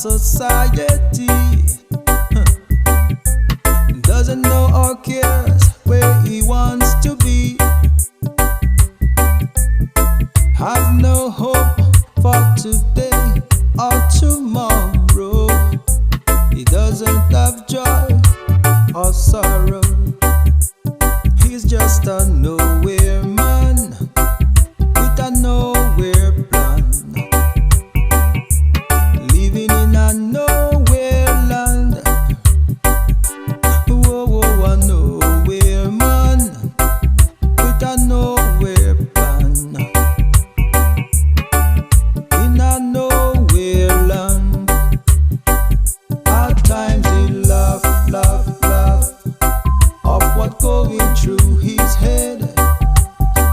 society. Doesn't know or cares where he wants to be. Have no hope for today or tomorrow. He doesn't have joy or sorrow. He's just a nowhere man with a nowhere plan, living in a nowhere land. Whoa, whoa, a nowhere man with a nowhere plan, in a nowhere land. At times he laugh, laugh, laugh of what going through his head.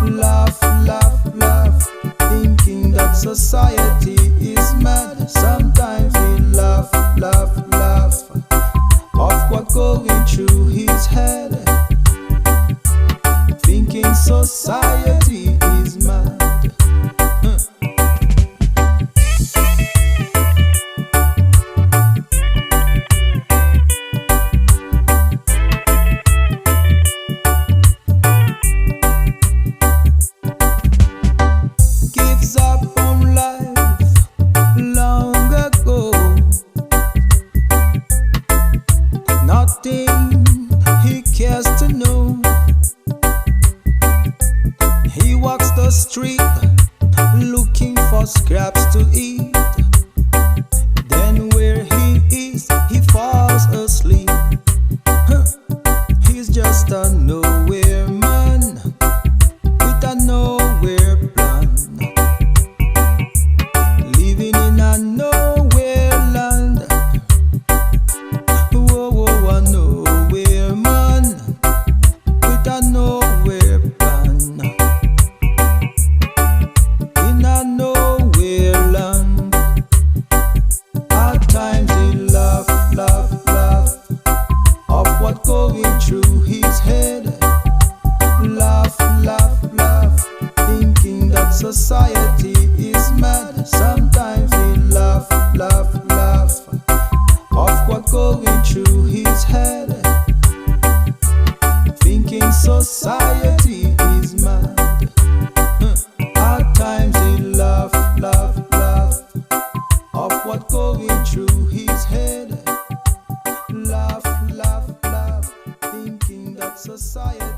Laugh, laugh, laugh, thinking that society is mad. Sometimes he laugh, laugh, laugh of what going through his head, thinking society is mad. Gives up on life long ago. Nothing he cares to know. He walks the street looking for scraps to eat. Then where he is, he falls asleep. He's just a nowhere man with a nowhere plan, living in a nowhere land. Whoa, whoa, a nowhere man with a nowhere plan, in a nowhere land. At times he laugh, laugh, laugh of what going through his head. Laugh, laugh, laugh, thinking that society is mad. Sometimes he laugh, laugh, laugh of what going through his head, thinking society is mad. At times he laugh, laugh, laugh of what going through his head. Laugh, laugh, laugh, thinking that society